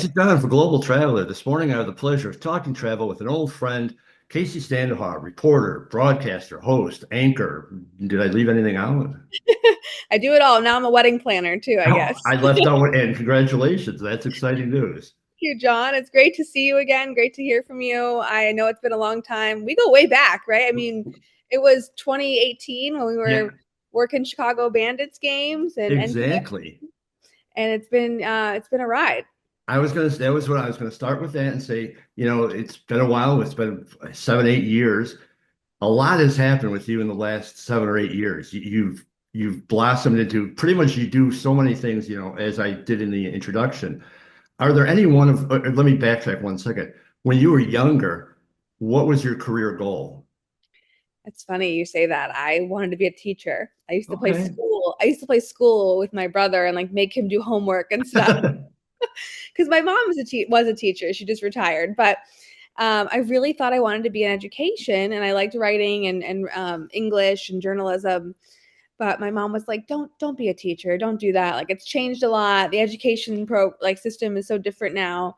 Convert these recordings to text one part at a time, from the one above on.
Kacy Standohar for Global Traveler. This morning, I had the pleasure of talking travel with an old friend, Kacy Standohar, reporter, broadcaster, host, anchor. Did I leave anything out? I do it all. Now I'm a wedding planner too, I Oh, guess. I left out, and congratulations. That's exciting news. Thank you, John. It's great to see you again. Great to hear from you. I know it's been a long time. We go way back, right? I mean, it was 2018 when we Yeah, were working Chicago Bandits games and NBA, exactly. and it's been a ride. That was what I was gonna start with that and say, it's been a while. It's been 7, 8 years. A lot has happened with you in the last 7 or 8 years. You've blossomed into pretty much you do so many things, as I did in the introduction. Are there any one of, let me backtrack 1 second. When you were younger, what was your career goal? It's funny you say that. I wanted to be a teacher. I used to play Okay. school. I used to play school with my brother and like make him do homework and stuff. Because my mom was a teacher. She just retired, but I really thought I wanted to be in education, and I liked writing and English and journalism. But my mom was like, "Don't be a teacher. Don't do that. Like it's changed a lot. The education system is so different now."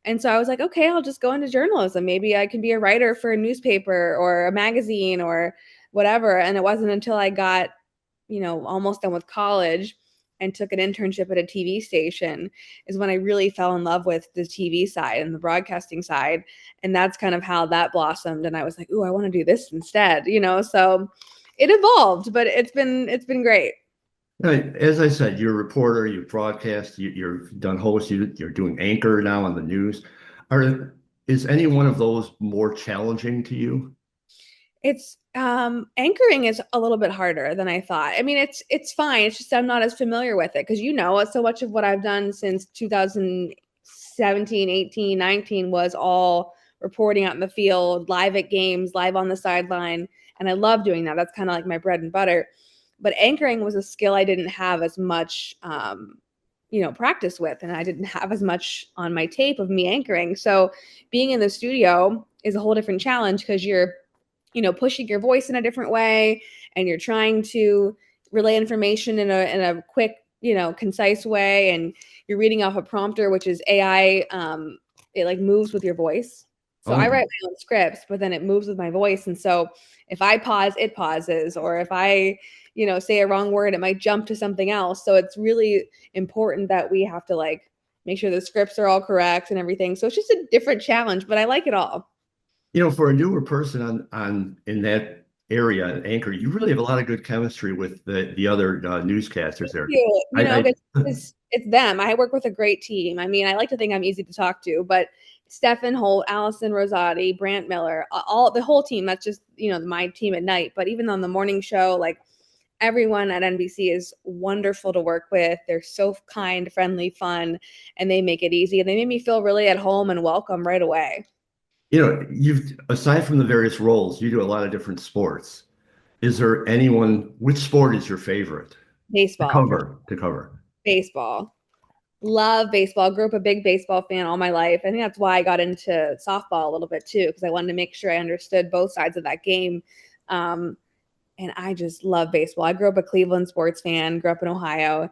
And so I was like, "Okay, I'll just go into journalism. Maybe I can be a writer for a newspaper or a magazine or whatever." And it wasn't until I got, almost done with college and took an internship at a TV station is when I really fell in love with the TV side and the broadcasting side. And that's kind of how that blossomed. And I was like, "Ooh, I want to do this instead." So it evolved, but it's been great. Right. As I said, you're a reporter, you broadcast, you've done host, you're doing anchor now on the news. Is any one of those more challenging to you? It's anchoring is a little bit harder than I thought. I mean, it's fine. It's just I'm not as familiar with it because so much of what I've done since 2017, 18, 19 was all reporting out in the field, live at games, live on the sideline, and I love doing that. That's kind of like my bread and butter. But anchoring was a skill I didn't have as much practice with, and I didn't have as much on my tape of me anchoring. So being in the studio is a whole different challenge because you're pushing your voice in a different way, and you're trying to relay information in a quick, concise way, and you're reading off a prompter, which is AI. It like moves with your voice. So I Oh, write my own scripts, but then it moves with my voice. And so if I pause, it pauses, or if I, say a wrong word, it might jump to something else. So it's really important that we have to like make sure the scripts are all correct and everything. So it's just a different challenge, but I like it all. for a newer person on in that area, anchor, you really have a lot of good chemistry with the other newscasters there. You, I, it's them. I work with a great team. I mean, I like to think I'm easy to talk to, but Stefan Holt, Allison Rosati, Brant Miller, all the whole team. That's just my team at night. But even on the morning show, like everyone at NBC is wonderful to work with. They're so kind, friendly, fun, and they make it easy. And they made me feel really at home and welcome right away. you've aside from the various roles, you do a lot of different sports. Is there which sport is your favorite to Baseball for cover? To cover. baseball. Love baseball. Grew up a big baseball fan all my life. I think that's why I got into softball a little bit too, because I wanted to make sure I understood both sides of that game. Um, and I just love baseball. I grew up a Cleveland sports fan, grew up in Ohio.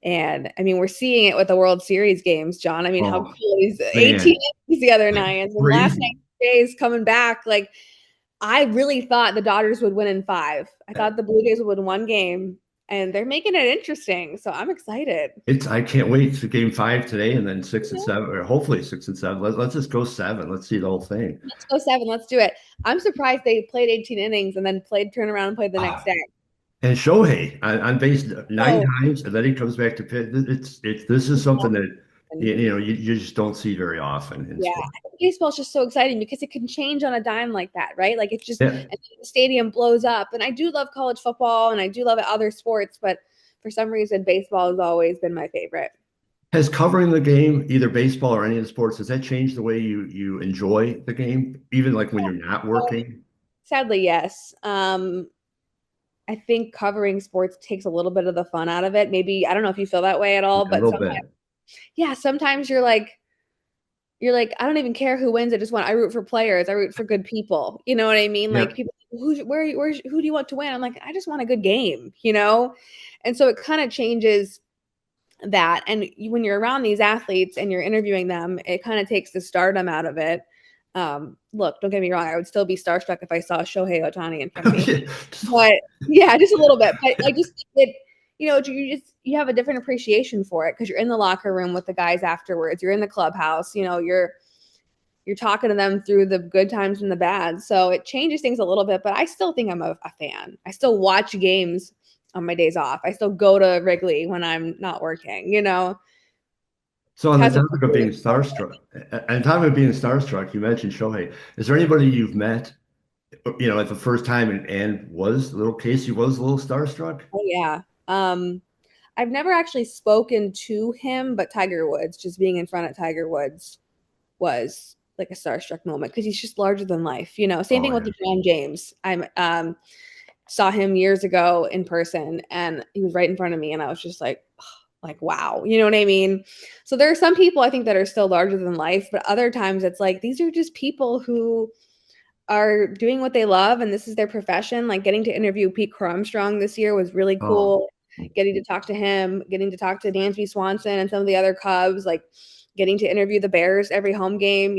And I mean, we're seeing it with the World Series games, John. I mean, how Oh cool is 18 man, innings the other night and last crazy. night days coming back. Like, I really thought the Dodgers would win in five. I thought the Blue Jays would win one game, and they're making it interesting. So I'm excited. I can't wait to game five today and then 6 and 7, or hopefully 6 and 7. Let's just go seven. Let's see the whole thing. Let's go seven. Let's do it. I'm surprised they played 18 innings and then turn around and played the next Ah, day. and Shohei on base nine Oh, times, and then he comes back to pit. This is something that you just don't see very often in yeah. sport. I think baseball's just so exciting because it can change on a dime like that, right? Like it's just, Yeah. and the stadium blows up. And I do love college football and I do love other sports, but for some reason, baseball has always been my favorite. Has covering the game, either baseball or any of the sports, has that changed the way you enjoy the game, even like when you're not working? Sadly, yes. I think covering sports takes a little bit of the fun out of it. Maybe, I don't know if you feel that way at all, A but little bit. yeah, sometimes you're like, I don't even care who wins. I root for players. I root for good people. You know what I mean? Yeah. Like people, who do you want to win? I'm like, I just want a good game. And so it kind of changes that. And when you're around these athletes and you're interviewing them, it kind of takes the stardom out of it. Look, don't get me wrong, I would still be starstruck if I saw Shohei Ohtani in front of me. But yeah, just a little bit. But I just think that, you have a different appreciation for it because you're in the locker room with the guys afterwards. You're in the clubhouse, you're talking to them through the good times and the bad. So it changes things a little bit, but I still think I'm a fan. I still watch games on my days off. I still go to Wrigley when I'm not working. So on the Hasn't topic of being starstruck, you mentioned Shohei. Is there anybody you've met, at the first time and was little Casey was a little starstruck? Oh yeah. I've never actually spoken to him, but Tiger Woods, just being in front of Tiger Woods was like a starstruck moment because he's just larger than life. Same Oh thing with yeah. LeBron James. I saw him years ago in person, and he was right in front of me, and I was just like wow, you know what I mean? So there are some people I think that are still larger than life, but other times it's like these are just people who are doing what they love and this is their profession. Like getting to interview Pete Armstrong this year was really Oh, cool. Getting to talk to him, getting to talk to Dansby Swanson and some of the other Cubs, like getting to interview the Bears every home game.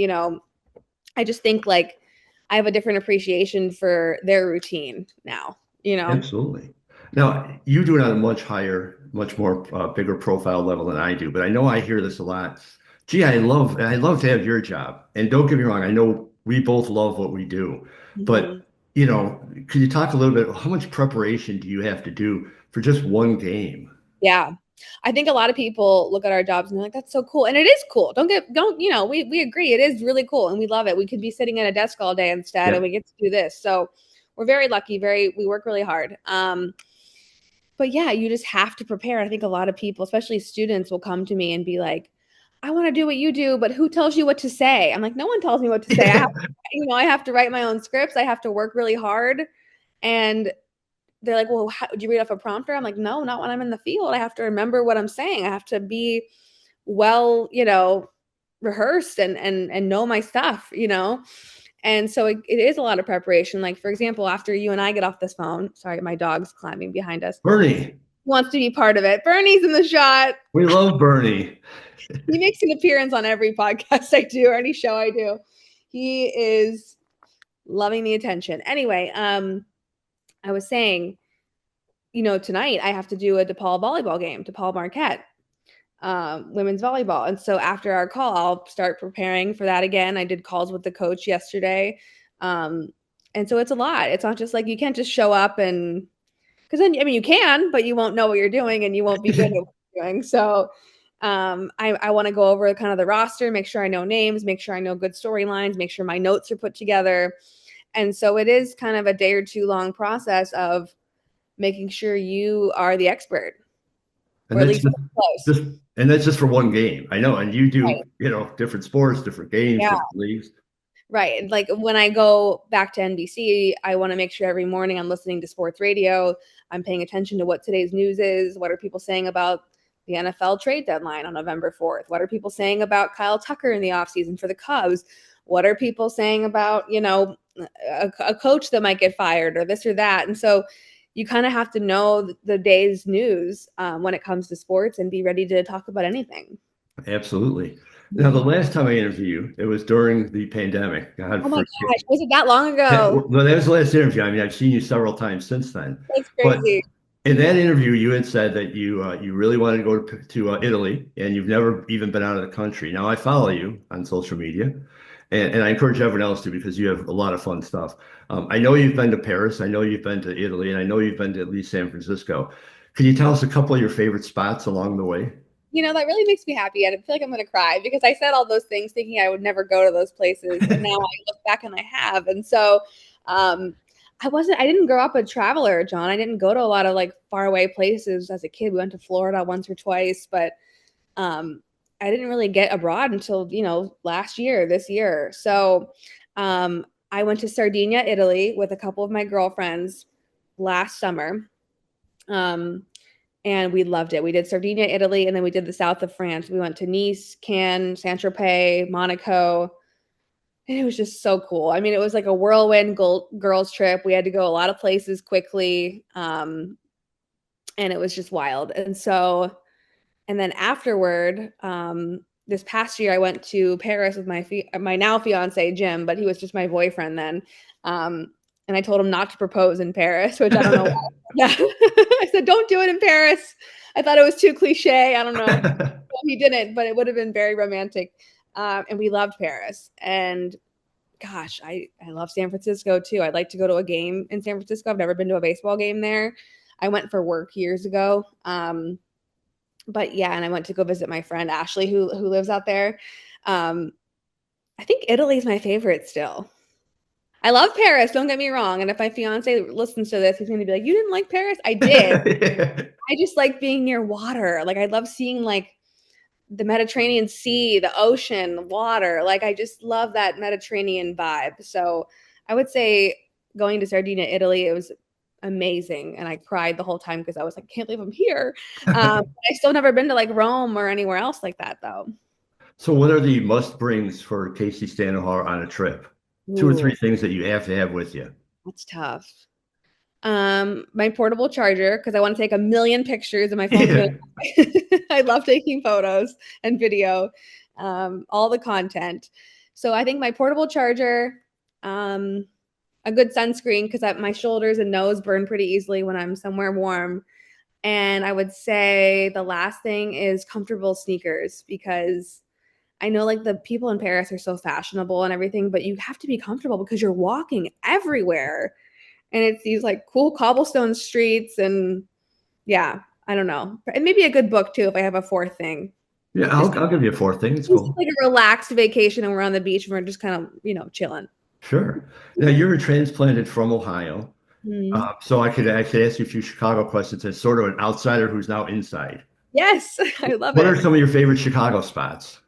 I just think like I have a different appreciation for their routine now. absolutely. Now, you do it on a much higher, much more bigger profile level than I do, but I know I hear this a lot. Gee, I love to have your job. And don't get me wrong, I know we both love what we do, Mhm. but could you talk a little bit, how much preparation do you have to do for just one game? Yeah. I think a lot of people look at our jobs and they're like, that's so cool. And it is cool. We agree. It is really cool and we love it. We could be sitting at a desk all day instead Yeah. and we get to do this. So we're very lucky, we work really hard. But yeah, you just have to prepare. I think a lot of people, especially students, will come to me and be like, I want to do what you do, but who tells you what to say? I'm like, no one tells me what to say. I have to write my own scripts. I have to work really hard. And they're like, well, do you read off a prompter? I'm like, no, not when I'm in the field. I have to remember what I'm saying. I have to be well, rehearsed and know my stuff. And so it is a lot of preparation. Like, for example, after you and I get off this phone, sorry, my dog's climbing behind us. Bernie, He wants to be part of it. Bernie's in the shot. we love Bernie. He makes an appearance on every podcast I do or any show I do. He is loving the attention. Anyway, I was saying, tonight I have to do a DePaul volleyball game, DePaul Marquette, women's volleyball. And so after our call, I'll start preparing for that again. I did calls with the coach yesterday. And so it's a lot. It's not just like you can't just show up and because then, I mean, you can, but you won't know what you're doing and you won't be good at what you're doing. So I want to go over kind of the roster, make sure I know names, make sure I know good storylines, make sure my notes are put together. And so it is kind of a day or two long process of making sure you are the expert, And or at that's least just, close. just and that's just for one game. I know. And you Right. do, different sports, different games, Yeah. different leagues. Right. Like when I go back to NBC, I want to make sure every morning I'm listening to sports radio. I'm paying attention to what today's news is. What are people saying about the NFL trade deadline on November 4th? What are people saying about Kyle Tucker in the offseason for the Cubs? What are people saying about, a coach that might get fired or this or that? And so you kind of have to know the day's news when it comes to sports and be ready to talk about anything. Absolutely. Now, the Mhm. last time I interviewed you, it was during the pandemic. God Oh my forget. gosh, was it that long ago? Well, that was the last interview. I mean, I've seen you several times since then. That's But crazy. in that interview, you had said that you really wanted to go to Italy, and you've never even been out of the country. Now, I follow you on social media, and I encourage everyone else to because you have a lot of fun stuff. I know you've been to Paris, I know you've been to Italy, and I know you've been to at least San Francisco. Can you tell us a couple of your favorite spots along the way? That really makes me happy. And I feel like I'm going to cry because I said all those things thinking I would never go to those places. And now I look back and I have. And so um, I didn't grow up a traveler, John. I didn't go to a lot of like far away places as a kid. We went to Florida once or twice, but um, I didn't really get abroad until, this year. So I went to Sardinia, Italy with a couple of my girlfriends last summer. Um, and we loved it. We did Sardinia, Italy, and then we did the south of France. We went to Nice, Cannes, Saint-Tropez, Monaco, and it was just so cool. I mean, it was like a whirlwind girls trip. We had to go a lot of places quickly, and it was just wild. And so And then afterward, this past year, I went to Paris with my now fiance Jim, but he was just my boyfriend then. And I told him not to propose in Paris, which I don't know why. Yeah, I said don't do it in Paris. I thought it was too cliche. I don't know. Well, he didn't, but it would have been very romantic. And we loved Paris. And gosh, I love San Francisco too. I'd like to go to a game in San Francisco. I've never been to a baseball game there. I went for work years ago. But yeah, and I went to go visit my friend Ashley who lives out there. I think Italy's my favorite still. I love Paris, don't get me wrong. And if my fiance listens to this, he's going to be like, "You didn't like Paris?" I did. I just like being near water. Like I love seeing like the Mediterranean Sea, the ocean, the water. Like I just love that Mediterranean vibe. So I would say going to Sardinia, Italy, it was amazing. And I cried the whole time because I was like, I can't believe I'm here. I still never been to like Rome or anywhere else like that though. So what are the must brings for Kacy Standohar on a trip? Two or Ooh, three things that you have to have with you. that's tough. My portable charger because I want to take a million pictures and my phone's gonna Yeah. I love taking photos and video, all the content. So I think my portable charger, a good sunscreen because my shoulders and nose burn pretty easily when I'm somewhere warm. And I would say the last thing is comfortable sneakers because I know like the people in Paris are so fashionable and everything, but you have to be comfortable because you're walking everywhere. And it's these like cool cobblestone streets and yeah, I don't know. And maybe a good book too if I have a fourth thing. Yeah, Just, I'll give you a fourth thing. It's just cool. like a relaxed vacation and we're on the beach and we're just kind of, chilling. Sure. Now you're transplanted from Ohio. Mhm. So I could ask you a few Chicago questions as sort of an outsider who's now inside. Yes, I love What are it. some of your favorite Chicago spots?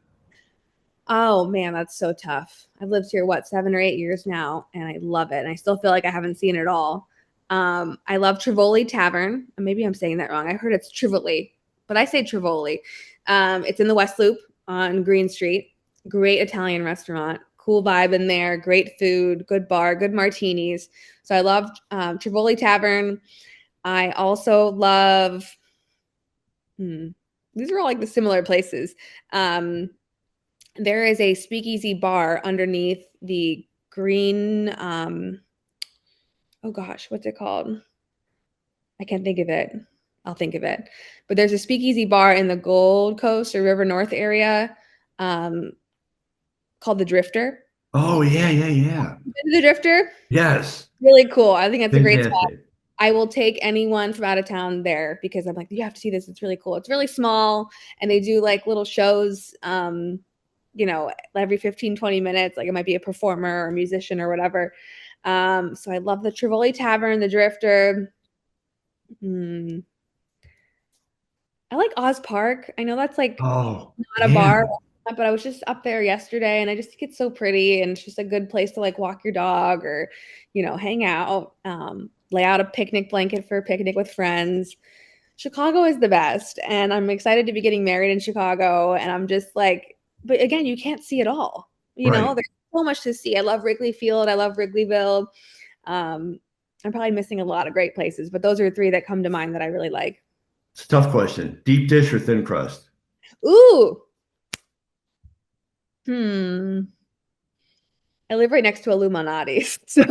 Oh man, that's so tough. I've lived here what 7 or 8 years now, and I love it. And I still feel like I haven't seen it all. I love Trivoli Tavern. Maybe I'm saying that wrong. I heard it's Trivoli, but I say Trivoli. It's in the West Loop on Green Street. Great Italian restaurant. Cool vibe in there. Great food. Good bar. Good martinis. So I love Trivoli Tavern. I also love. These are all like the similar places. Um, there is a speakeasy bar underneath the green oh gosh, what's it called? I can't think of it. I'll think of it. But there's a speakeasy bar in the Gold Coast or River North area um, called the Drifter. Oh yeah, yeah, yeah. The Drifter, Yes. really cool. I think that's a great spot. Fantastic. I will take anyone from out of town there because I'm like, you have to see this. It's really cool. It's really small and they do like little shows, every 15, 20 minutes. Like it might be a performer or a musician or whatever. So I love the Trivoli Tavern, the Drifter. Hmm. I like Oz Park. I know that's like Oh, not a yeah. bar, but I was just up there yesterday and I just think it's so pretty and it's just a good place to like walk your dog or, hang out, lay out a picnic blanket for a picnic with friends. Chicago is the best. And I'm excited to be getting married in Chicago. And I'm just like, but again, you can't see it all. Right. There's so much to see. I love Wrigley Field. I love Wrigleyville. Um, I'm probably missing a lot of great places, but those are three that come to mind that I really like. It's a tough question. Deep dish or thin crust? Ooh. Hmm. I live right next to Illuminati's. So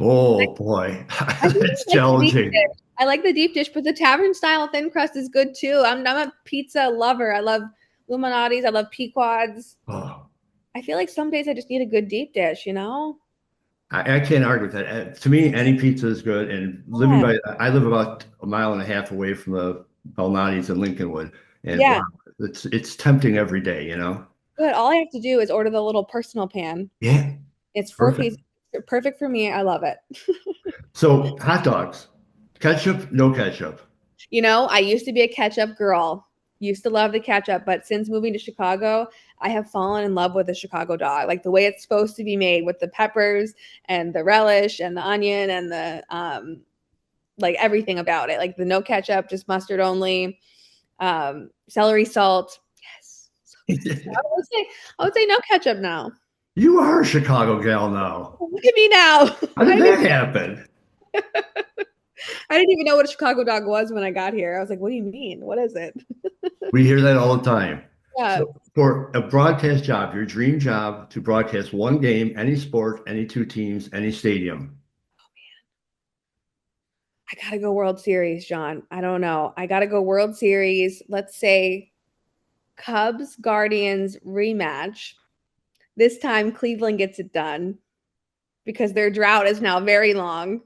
Oh boy, I think it's I like the deep challenging. dish. I like the deep dish, but the tavern style thin crust is good too. I'm a pizza lover. I love Illuminati's. I love Pequods. Oh, I feel like some days I just need a good deep dish. I can't argue with that. To me, any pizza is good. And Yeah. I live about a mile and a half away from the Belnati's in Lincolnwood, and wow, Yeah. it's tempting every day, you know? Good. All I have to do is order the little personal pan. Yeah, It's four perfect. pieces. Perfect for me. I love it. So hot dogs, ketchup, no ketchup. I used to be a ketchup girl. Used to love the ketchup, but since moving to Chicago, I have fallen in love with the Chicago dog. Like the way it's supposed to be made with the peppers and the relish and the onion and the like everything about it. Like the no ketchup, just mustard only, celery salt. Yes. So good. So I would say no ketchup now. You are a Chicago gal now. Look at me now. How did that happen? I didn't even know what a Chicago dog was when I got here. I was like, what do you mean? What is it? We hear that all the time. Yeah. So for a broadcast job, your dream job to broadcast one game, any sport, any two teams, any stadium. I gotta go World Series, John. I don't know. I gotta go World Series. Let's say Cubs Guardians rematch. This time Cleveland gets it done because their drought is now very long.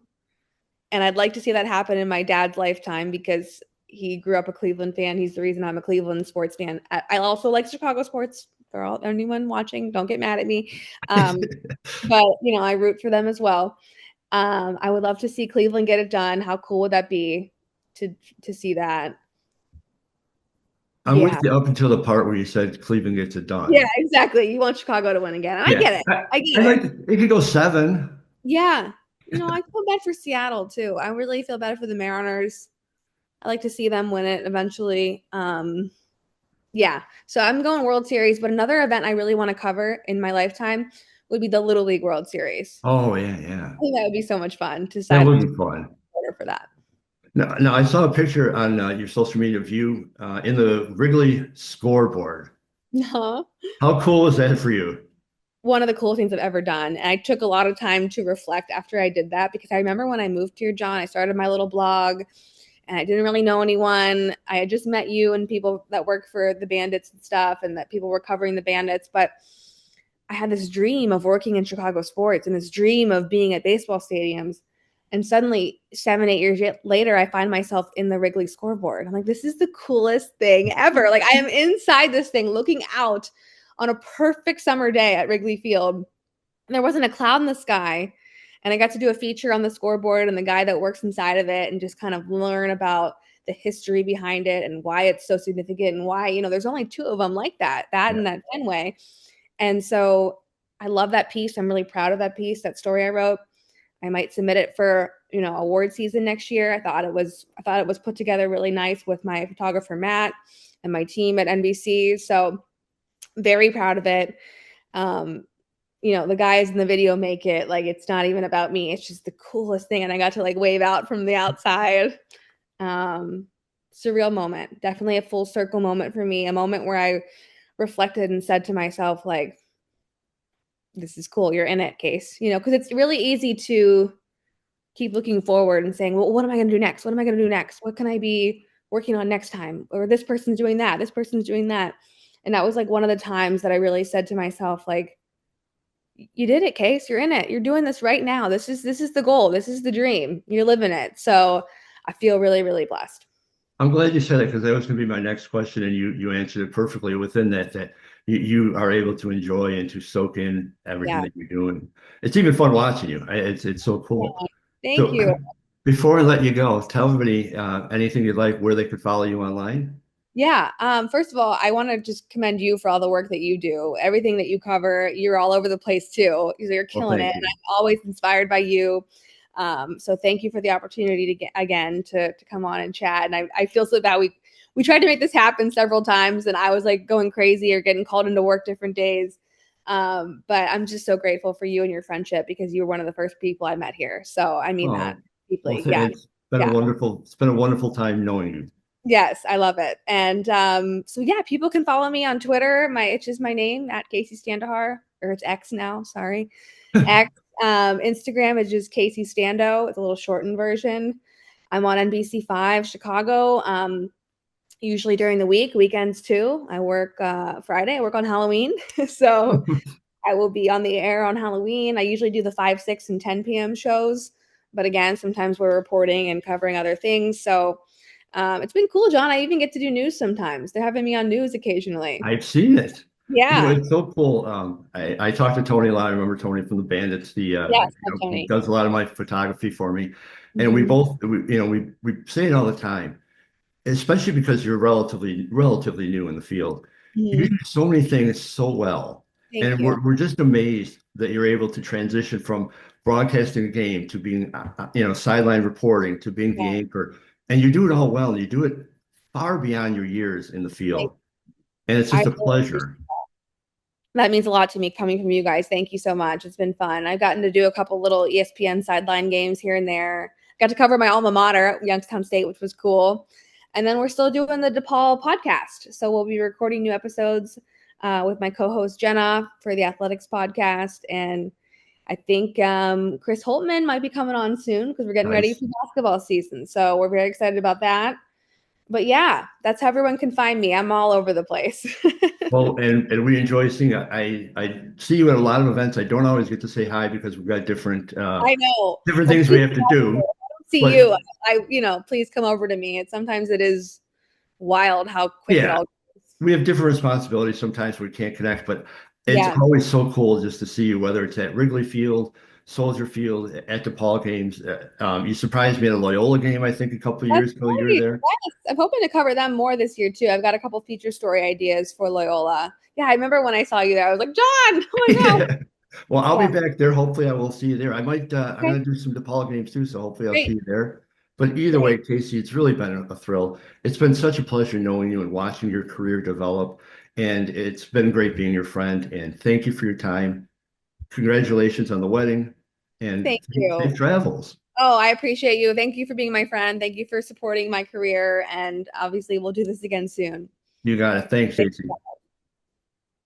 And I'd like to see that happen in my dad's lifetime because he grew up a Cleveland fan. He's the reason I'm a Cleveland sports fan. I also like Chicago sports. For all anyone watching, don't get mad at me. But I root for them as well. I would love to see Cleveland get it done. How cool would that be to to see that? I'm Yeah. with you up until the part where you said Cleveland gets it Yeah, done. exactly. You want Chicago to win again. I Yeah, get it. I I get it. like it could go seven. Yeah. I feel bad for Seattle too. I really feel bad for the Mariners. I like to see them win it eventually. Yeah. So I'm going World Series, but another event I really want to cover in my lifetime would be the Little League World Series. Oh yeah, yeah. I think that would be so much fun to That decide would to be fun. order for that. No, I saw a picture on your social media of you in the Wrigley scoreboard. No. How cool is that for you? One of the cool things I've ever done. And I took a lot of time to reflect after I did that because I remember when I moved here, John, I started my little blog and I didn't really know anyone. I had just met you and people that work for the Bandits and stuff, and that people were covering the Bandits. But I had this dream of working in Chicago sports and this dream of being at baseball stadiums. And suddenly, 7, 8 years later, I find myself in the Wrigley scoreboard. I'm like, this is the coolest thing ever. Like, I am inside this thing looking out on a perfect summer day at Wrigley Field. And there wasn't a cloud in the sky. And I got to do a feature on the scoreboard and the guy that works inside of it and just kind of learn about the history behind it and why it's so significant and why, there's only two of them like that Yeah. and that Fenway. And so I love that piece. I'm really proud of that piece, that story I wrote. I might submit it for, award season next year. I thought it was put together really nice with my photographer Matt and my team at NBC. So very proud of it. Um, the guys in the video make it like it's not even about me. It's just the coolest thing. And I got to like wave out from the outside. Um, Surreal moment. Definitely a full circle moment for me. A moment where I reflected and said to myself, like, this is cool. You're in it, Case. Because it's really easy to keep looking forward and saying, well, what am I going to do next? What am I going to do next? What can I be working on next time? Or this person's doing that. This person's doing that. And that was like one of the times that I really said to myself, like, you did it, Case. You're in it. You're doing this right now. This is the goal. This is the dream. You're living it. So I feel really, really blessed. I'm glad you said that because that was going to be my next question, and you answered it perfectly within that you are able to enjoy and to soak in everything Yeah. that you're doing. It's even fun watching you. It's so cool. Thank So you. before I let you go, tell everybody anything you'd like, where they could follow you online. Yeah. First of all, I want to just commend you for all the work that you do. Everything that you cover, you're all over the place too. You're Well, killing thank it. And you. I'm always inspired by you. So thank you for the opportunity to get again to come on and chat. And I feel so bad. We tried to make this happen several times and I was like going crazy or getting called into work different days. But I'm just so grateful for you and your friendship because you were one of the first people I met here. So I mean that Oh, well, deeply. Yeah. Yeah. it's been a wonderful time knowing you. Yes, I love it. And so yeah, people can follow me on Twitter. It's just my name at Kacy Standohar, or it's X now. Sorry, X. Instagram is just Kacy Stando. It's a little shortened version. I'm on NBC5 Chicago. Usually during the week, weekends too. I work Friday. I work on Halloween, so I will be on the air on Halloween. I usually do the 5, 6, and 10 p.m. shows, but again, sometimes we're reporting and covering other things. So it's been cool, John. I even get to do news sometimes. They're having me on news occasionally. I've seen it. Yeah. It's so cool. I talked to Tony a lot. I remember Tony from the Bandits. Yes, He Tony. does a lot of my photography for me, and we Hmm. both, we say it all the time, especially because you're relatively new in the field. You Hmm. do so many things so well, Thank and you. we're just amazed that you're able to transition from broadcasting a game to being, sideline reporting to being the Yeah, anchor, and you do it all well. And you do it far beyond your years in the thank- field, and it's I just a really appreciate pleasure. that. Means a lot to me coming from you guys. Thank you so much. It's been fun. I've gotten to do a couple little ESPN sideline games here and there. Got to cover my alma mater, Youngstown State, which was cool. And then we're still doing the DePaul podcast. So we'll be recording new episodes with my co-host Jenna for the Athletics podcast. And I think Chris Holtman might be coming on soon because we're getting ready Nice. for basketball season. So we're very excited about that. But yeah, that's how everyone can find me. I'm all over the place. Well, and we enjoy seeing. I see you at a lot of events. I don't always get to say hi because we've got I know. different Well, things we please have to come over. do. If I don't see But you. Please come over to me. Sometimes it is wild how quick it yeah, all goes. we have different responsibilities. Sometimes we can't connect, but it's Yeah. always so cool just to see you, whether it's at Wrigley Field, Soldier Field, at DePaul games. You surprised me at a Loyola game, I think, a couple of That's years ago. You were great. there. Yes. I'm hoping to cover them more this year too. I've got a couple feature story ideas for Loyola. Yeah, I remember when I saw you there. I was like, John, oh my God. Yeah. Well, I'll be Yeah. back there. Hopefully, I will see you there. I'm Okay. going to do some DePaul games too, so hopefully, I'll see Great. you there. But either way, Great. Kacy, it's really been a thrill. It's been such a pleasure knowing you and watching your career develop. And it's been great being your friend. And thank you for your time. Congratulations on the wedding and Thank you. safe travels. Oh, I appreciate you. Thank you for being my friend. Thank you for supporting my career. And obviously, we'll do this again soon. You got it. Thanks, Kacy.